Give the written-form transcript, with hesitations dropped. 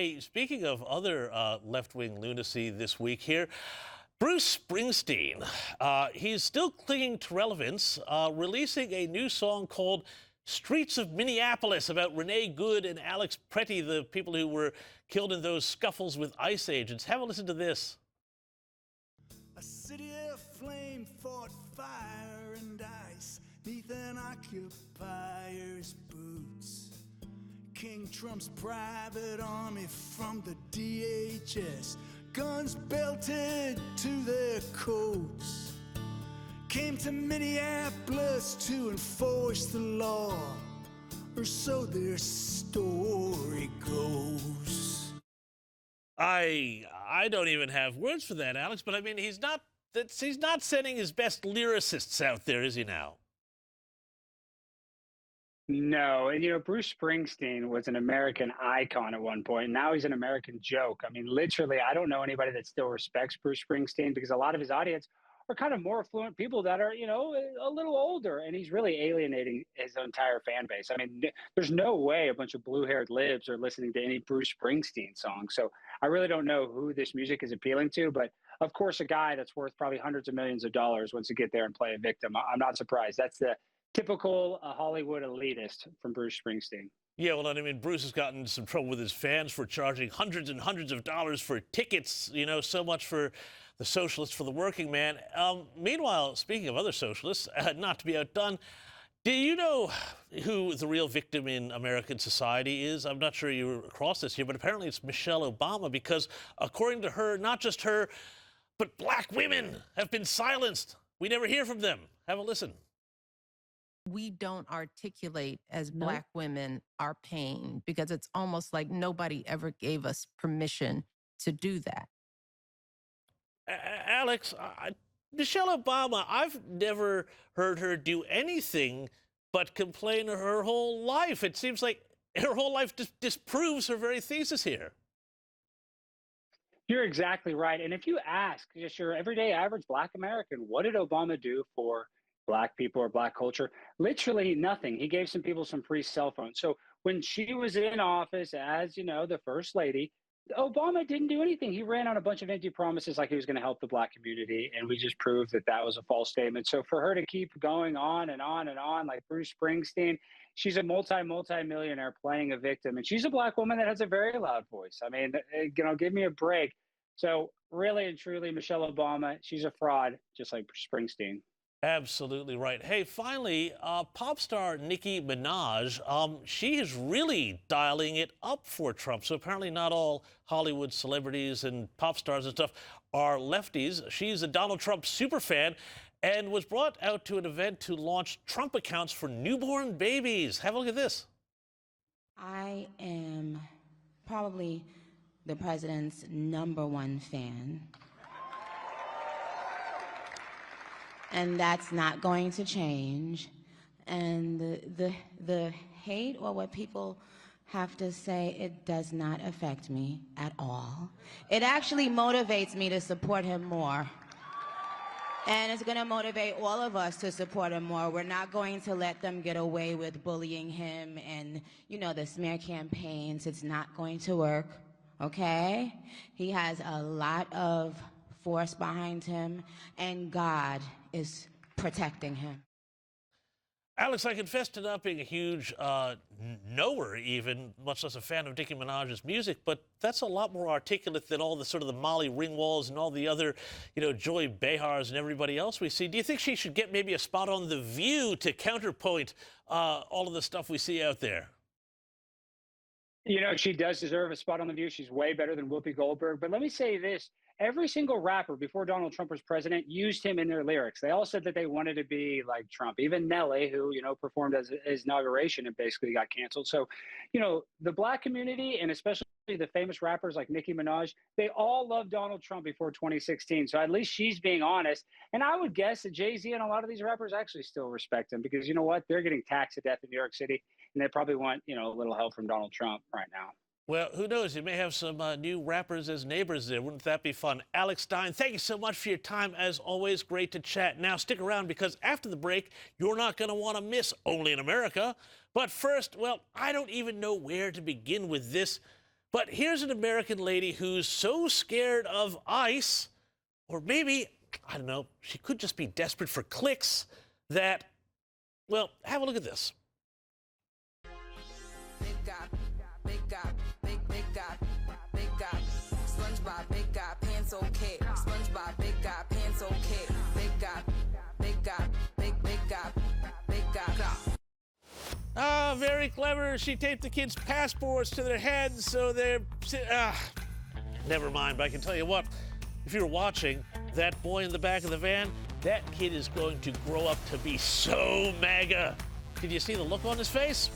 Hey, speaking of other left-wing lunacy this week here, Bruce Springsteen, he's still clinging to relevance, releasing a new song called Streets of Minneapolis about Renee Good and Alex Pretty, the people who were killed in those scuffles with ICE agents. Have a listen to this. A city aflame fought fire and ice neath an occupier's boots. King Trump's private army from the DHS, guns belted to their coats, came to Minneapolis to enforce the law, or so their story goes. I don't even have words for that, Alex, but I mean, he's not sending his best lyricists out there, is he now? No, and Bruce Springsteen was an American icon at one point. And now he's an American joke. I mean, literally, I don't know anybody that still respects Bruce Springsteen because a lot of his audience are kind of more affluent people that are, a little older. And he's really alienating his entire fan base. I mean, there's no way a bunch of blue-haired libs are listening to any Bruce Springsteen song. So I really don't know who this music is appealing to. But of course, a guy that's worth probably hundreds of millions of dollars wants to get there and play a victim. I'm not surprised. That's the typical Hollywood elitist from Bruce Springsteen. Yeah, well, I mean, Bruce has gotten into some trouble with his fans for charging hundreds and hundreds of dollars for tickets, so much for the socialists, for the working man. Meanwhile, speaking of other socialists, not to be outdone, do you know who the real victim in American society is? I'm not sure you were across this here, but apparently it's Michelle Obama, because according to her, not just her, but black women have been silenced. We never hear from them. Have a listen. We don't articulate as Black women our pain because it's almost like nobody ever gave us permission to do that. Alex, Michelle Obama, I've never heard her do anything but complain her whole life. It seems like her whole life disproves her very thesis here. You're exactly right. And if you ask just your everyday average Black American, what did Obama do for Black people or Black culture? Literally nothing. He gave some people some free cell phones. So when she was in office as, the first lady, Obama didn't do anything. He ran on a bunch of empty promises like he was going to help the Black community. And we just proved that that was a false statement. So for her to keep going on and on and on, like Bruce Springsteen, she's a multi-millionaire playing a victim. And she's a Black woman that has a very loud voice. I mean, give me a break. So really and truly, Michelle Obama, she's a fraud, just like Springsteen. Absolutely right. Hey, finally, pop star Nicki Minaj, she is really dialing it up for Trump. So apparently not all Hollywood celebrities and pop stars and stuff are lefties. She's a Donald Trump superfan and was brought out to an event to launch Trump accounts for newborn babies. Have a look at this. I am probably the president's #1 fan. And that's not going to change. And the hate or what people have to say, it does not affect me at all. It actually motivates me to support him more. And it's going to motivate all of us to support him more. We're not going to let them get away with bullying him and, the smear campaigns. It's not going to work, okay? He has a lot of force behind him, and God is protecting him. Alex, I confess to not being a huge knower even, much less a fan of Nicki Minaj's music, but that's a lot more articulate than all the sort of the Molly Ringwalds and all the other, Joy Behars and everybody else we see. Do you think she should get maybe a spot on The View to counterpoint all of the stuff we see out there? She does deserve a spot on The View. She's way better than Whoopi Goldberg. But let me say this. Every single rapper before Donald Trump was president used him in their lyrics. They all said that they wanted to be like Trump. Even Nelly, who, performed as his inauguration and basically got canceled. So, the Black community and especially the famous rappers like Nicki Minaj, they all loved Donald Trump before 2016. So at least she's being honest. And I would guess that Jay-Z and a lot of these rappers actually still respect him because you know what? They're getting taxed to death in New York City. And they probably want, a little help from Donald Trump right now. Well, who knows? You may have some new rappers as neighbors there. Wouldn't that be fun? Alex Stein, thank you so much for your time. As always, great to chat. Now, stick around because after the break, you're not going to want to miss Only in America. But first, well, I don't even know where to begin with this. But here's an American lady who's so scared of ICE, or maybe, I don't know, she could just be desperate for clicks, that, well, have a look at this. Big God, big God, big God, big God. SpongeBob, big God, pants okay. SpongeBob, big God, pants okay. Big God, big God, big God, big God. Ah, very clever. She taped the kids' passports to their heads so they're... Never mind, but I can tell you what. If you're watching, that boy in the back of the van, that kid is going to grow up to be so MAGA. Did you see the look on his face?